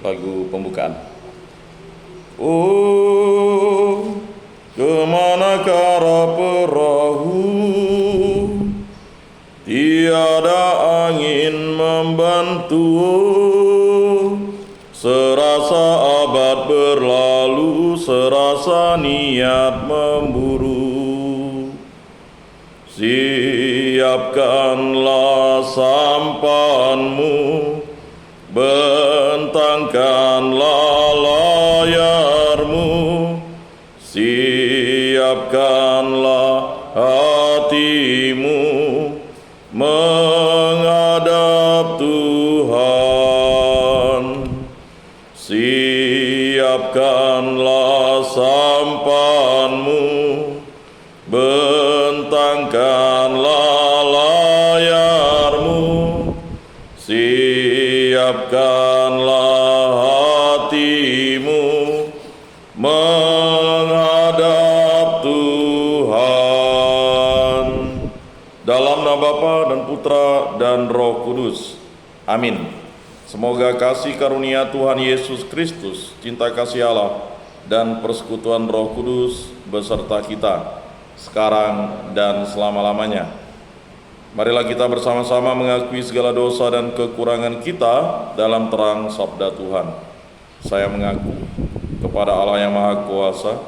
lagu pembukaan. Oh, kemana arah perahu? Tiada angin membantu. Serasa abad berlalu, serasa niat memburu. Siapkanlah sampanmu, bentangkanlah layarmu, siapkanlah hatimu menghadap Tuhan. Siapkanlah sampanmu, bentangkanlah layarmu, siapkanlah hatimu menghadap Tuhan. Dalam nama Bapa dan Putra dan Roh Kudus. Amin. Semoga kasih karunia Tuhan Yesus Kristus, cinta kasih Allah, dan persekutuan Roh Kudus beserta kita sekarang dan selama-lamanya. Marilah kita bersama-sama mengakui segala dosa dan kekurangan kita dalam terang sabda Tuhan. Saya mengaku kepada Allah yang Maha Kuasa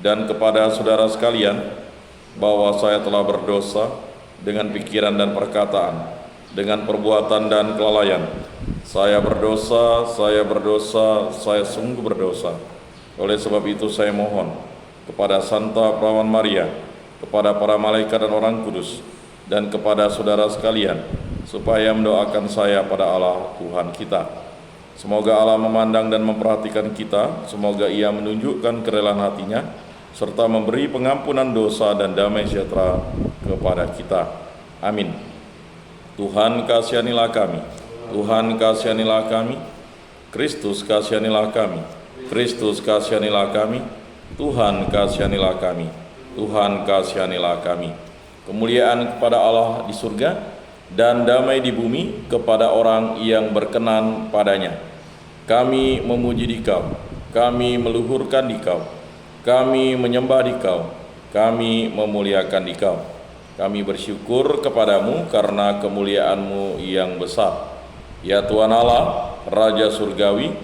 dan kepada saudara sekalian bahwa saya telah berdosa dengan pikiran dan perkataan, dengan perbuatan dan kelalaian. Saya berdosa, saya sungguh berdosa. Oleh sebab itu saya mohon kepada Santa Perawan Maria, kepada para malaikat dan orang kudus, dan kepada saudara sekalian, supaya mendoakan saya pada Allah Tuhan kita. Semoga Allah memandang dan memperhatikan kita, semoga Ia menunjukkan kerelaan hatinya, serta memberi pengampunan dosa dan damai sejahtera kepada kita. Amin. Tuhan kasihanilah kami, Tuhan kasihanilah kami, Kristus kasihanilah kami, Kristus kasihanilah kami, Tuhan kasihanilah kami, Tuhan kasihanilah kami. Kemuliaan kepada Allah di surga dan damai di bumi kepada orang yang berkenan padanya. Kami memuji Dikau, kami meluhurkan Dikau, kami menyembah Dikau, kami memuliakan Dikau. Kami bersyukur kepadamu karena kemuliaan-Mu yang besar. Ya Tuhan Allah, Raja Surgawi,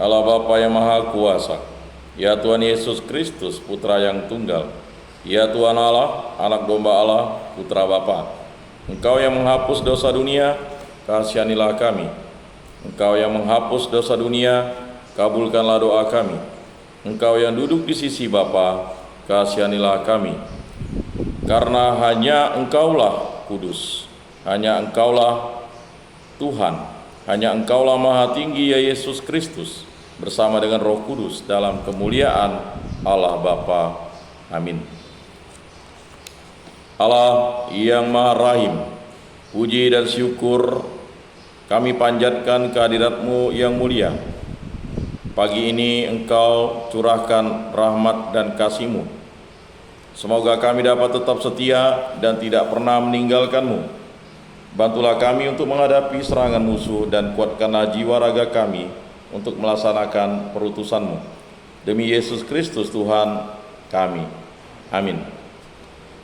Allah Bapa yang Maha Kuasa, ya Tuhan Yesus Kristus, Putra yang Tunggal, ya Tuhan Allah, Anak Domba Allah, Putra Bapa. Engkau yang menghapus dosa dunia, kasihanilah kami. Engkau yang menghapus dosa dunia, kabulkanlah doa kami. Engkau yang duduk di sisi Bapa, kasihanilah kami. Karena hanya Engkaulah kudus, hanya Engkaulah Tuhan, hanya Engkaulah Maha Tinggi, ya Yesus Kristus, bersama dengan Roh Kudus dalam kemuliaan Allah Bapa. Amin. Allah yang Maha Rahim, puji dan syukur kami panjatkan kehadirat-Mu yang mulia. Pagi ini Engkau curahkan rahmat dan kasih-Mu. Semoga kami dapat tetap setia dan tidak pernah meninggalkan-Mu. Bantulah kami untuk menghadapi serangan musuh dan kuatkanlah jiwa raga kami untuk melaksanakan perutusan-Mu. Demi Yesus Kristus Tuhan kami. Amin.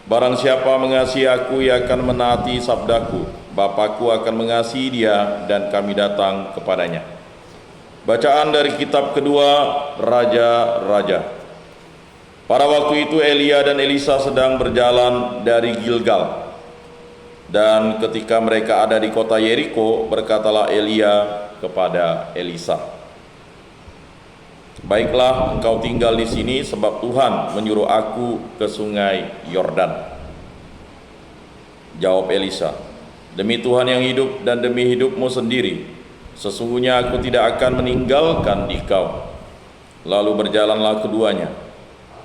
Barang siapa mengasihi aku, ia akan menaati sabdaku. Bapakku akan mengasihi dia dan kami datang kepadanya. Bacaan dari kitab kedua Raja-Raja. Pada waktu itu Elia dan Elisa sedang berjalan dari Gilgal. Dan ketika mereka ada di kota Yeriko, berkatalah Elia kepada Elisa, "Baiklah, engkau tinggal di sini sebab Tuhan menyuruh aku ke sungai Yordan." Jawab Elisa, "Demi Tuhan yang hidup dan demi hidupmu sendiri, sesungguhnya aku tidak akan meninggalkan dikau." Lalu berjalanlah keduanya.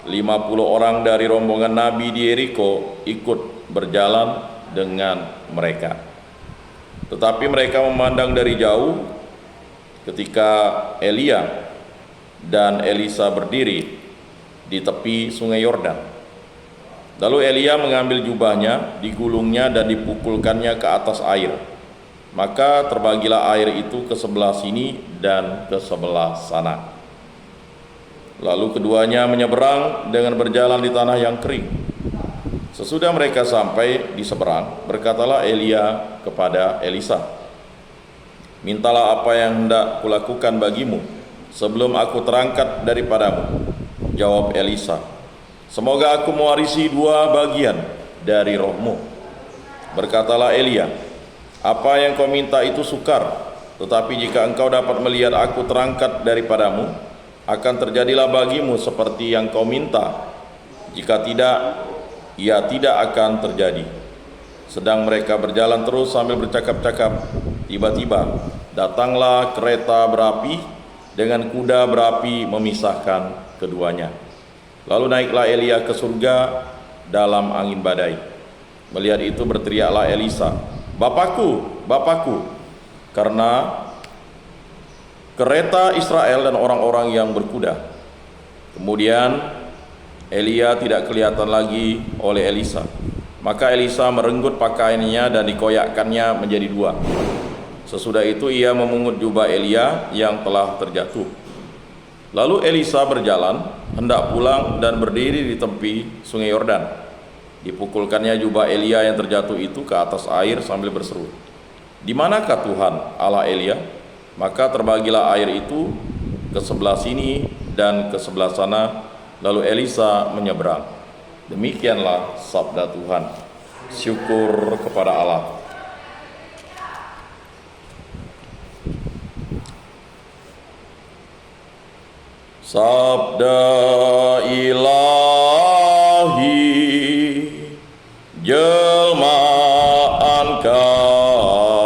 50 orang dari rombongan Nabi di Yeriko ikut berjalan dengan mereka. Tetapi mereka memandang dari jauh ketika Elia dan Elisa berdiri di tepi sungai Yordan. Lalu Elia mengambil jubahnya, digulungnya dan dipukulkannya ke atas air. Maka terbagilah air itu ke sebelah sini dan ke sebelah sana. Lalu keduanya menyeberang dengan berjalan di tanah yang kering. Sesudah mereka sampai di seberang, berkatalah Elia kepada Elisa, "Mintalah apa yang hendak kulakukan bagimu sebelum aku terangkat daripadamu." Jawab Elisa, "Semoga aku mewarisi 2 bagian dari rohmu." Berkatalah Elia, "Apa yang kau minta itu sukar, tetapi jika engkau dapat melihat aku terangkat daripadamu, akan terjadilah bagimu seperti yang kau minta. Jika tidak, ia tidak akan terjadi." Sedang mereka berjalan terus sambil bercakap-cakap, tiba-tiba datanglah kereta berapi dengan kuda berapi memisahkan keduanya. Lalu naiklah Elia ke surga dalam angin badai. Melihat itu berteriaklah Elisa, "Bapakku, Bapakku!" karena kereta Israel dan orang-orang yang berkuda. Kemudian Elia tidak kelihatan lagi oleh Elisa. Maka Elisa merenggut pakaiannya dan dikoyakkannya menjadi 2. Sesudah itu ia memungut jubah Elia yang telah terjatuh. Lalu Elisa berjalan, hendak pulang dan berdiri di tepi sungai Yordan. Dipukulkannya jubah Elia yang terjatuh itu ke atas air sambil berseru, "Di manakah Tuhan Allah Elia?" Maka terbagilah air itu ke sebelah sini dan ke sebelah sana. Lalu Elisa menyeberang. Demikianlah sabda Tuhan. Syukur kepada Allah. Sabda ilahi, jelmaan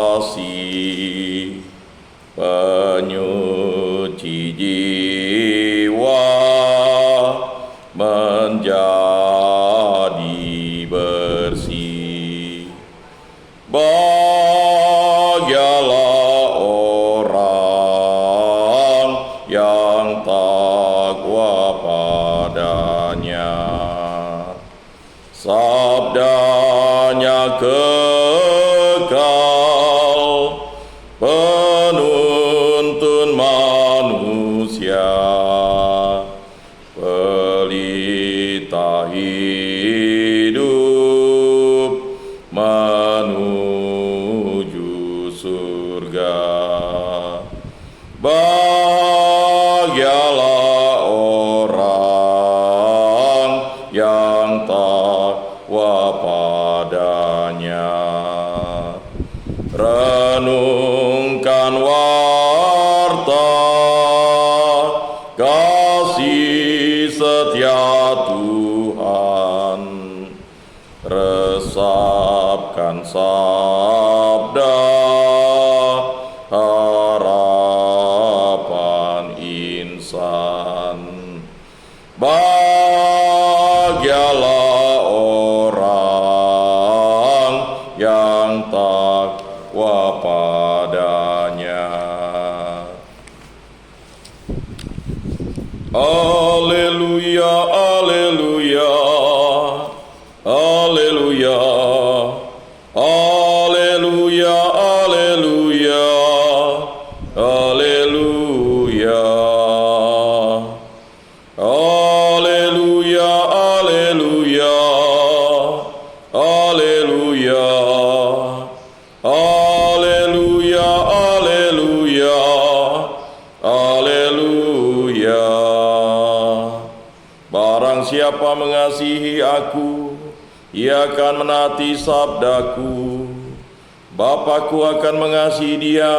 kasih, penyuci jiwa menjadi bersih. Bahagialah orang yang takwa padanya, sabdanya kekal, penuntun manusia, pelita hidup menuju surga. Bahagialah orang yang takwa padanya. Renungkan warta kasih setia Tuhan, resapkan sabda harapan insan. Bahagialah orang yang takwa padanya. Haleluya, haleluya, haleluya, haleluya, haleluya, haleluya, haleluya, haleluya, haleluya, haleluya, haleluya, haleluya. Barang siapa mengasihi aku, ia akan menaati sabdaku. Bapakku akan mengasihi dia,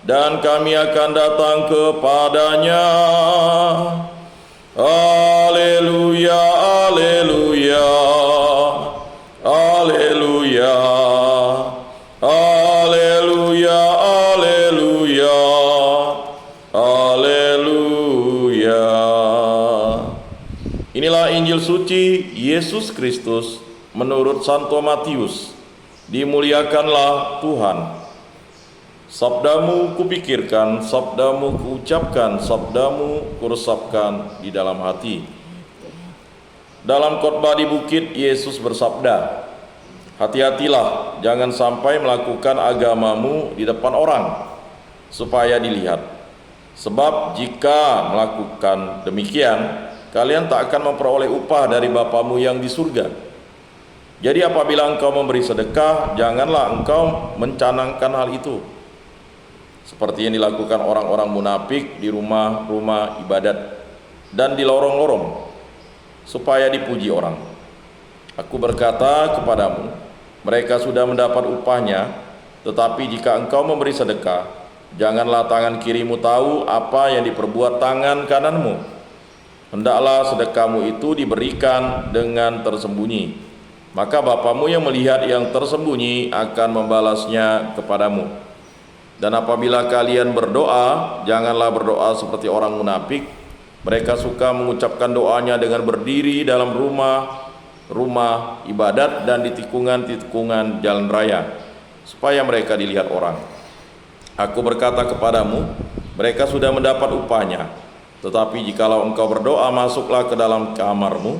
dan kami akan datang kepadanya. Haleluya, haleluya, haleluya, haleluya, haleluya, haleluya. Inilah Injil suci Yesus Kristus menurut Santo Matius. Dimuliakanlah Tuhan. Sabdamu kupikirkan, sabdamu kuucapkan, sabdamu kuresapkan di dalam hati. Dalam khotbah di bukit, Yesus bersabda, Hati-hatilah, jangan sampai melakukan agamamu di depan orang, supaya dilihat. Sebab jika melakukan demikian, kalian tak akan memperoleh upah dari Bapamu yang di surga. Jadi apabila engkau memberi sedekah, janganlah engkau mencanangkan hal itu, seperti yang dilakukan orang-orang munafik di rumah-rumah ibadat dan di lorong-lorong, supaya dipuji orang. Aku berkata kepadamu, mereka sudah mendapat upahnya. Tetapi jika engkau memberi sedekah, janganlah tangan kirimu tahu apa yang diperbuat tangan kananmu. Hendaklah sedekahmu itu diberikan dengan tersembunyi, maka Bapamu yang melihat yang tersembunyi akan membalasnya kepadamu. Dan apabila kalian berdoa, janganlah berdoa seperti orang munafik. Mereka suka mengucapkan doanya dengan berdiri dalam rumah ibadat dan di tikungan-tikungan jalan raya, supaya mereka dilihat orang. Aku berkata kepadamu, mereka sudah mendapat upahnya. Tetapi jikalau engkau berdoa, masuklah ke dalam kamarmu,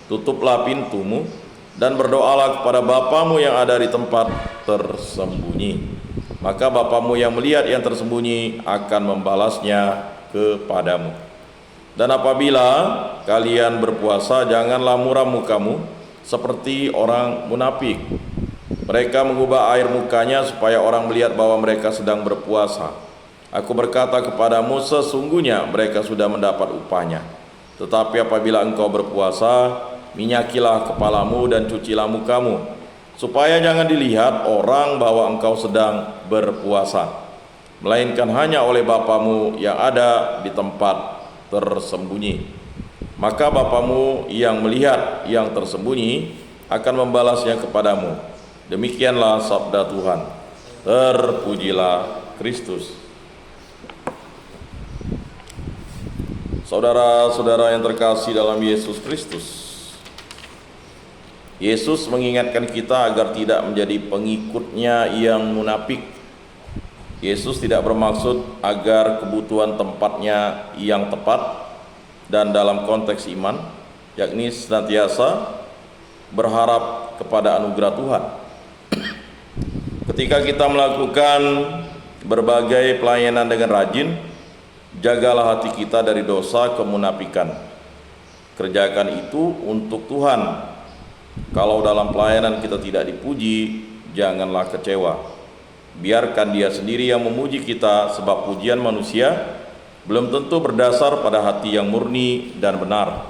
tutuplah pintumu, dan berdoalah kepada Bapamu yang ada di tempat tersembunyi. Maka Bapamu yang melihat yang tersembunyi akan membalasnya kepadamu. Dan apabila kalian berpuasa, janganlah muram mukamu seperti orang munafik. Mereka mengubah air mukanya supaya orang melihat bahwa mereka sedang berpuasa. Aku berkata kepadamu, sesungguhnya mereka sudah mendapat upahnya. Tetapi apabila engkau berpuasa, minyakilah kepalamu dan cucilah mukamu, supaya jangan dilihat orang bahwa engkau sedang berpuasa, melainkan hanya oleh Bapamu yang ada di tempat tersembunyi. Maka Bapamu yang melihat yang tersembunyi akan membalasnya kepadamu. Demikianlah sabda Tuhan. Terpujilah Kristus. Saudara-saudara yang terkasih dalam Yesus Kristus, Yesus mengingatkan kita agar tidak menjadi pengikutnya yang munafik. Yesus tidak bermaksud agar kebutuhan tempatnya yang tepat dan dalam konteks iman, yakni senantiasa berharap kepada anugerah Tuhan. Ketika kita melakukan berbagai pelayanan dengan rajin, jagalah hati kita dari dosa kemunafikan. Kerjakan itu untuk Tuhan. Kalau dalam pelayanan kita tidak dipuji, janganlah kecewa. Biarkan Dia sendiri yang memuji kita, sebab pujian manusia belum tentu berdasar pada hati yang murni dan benar.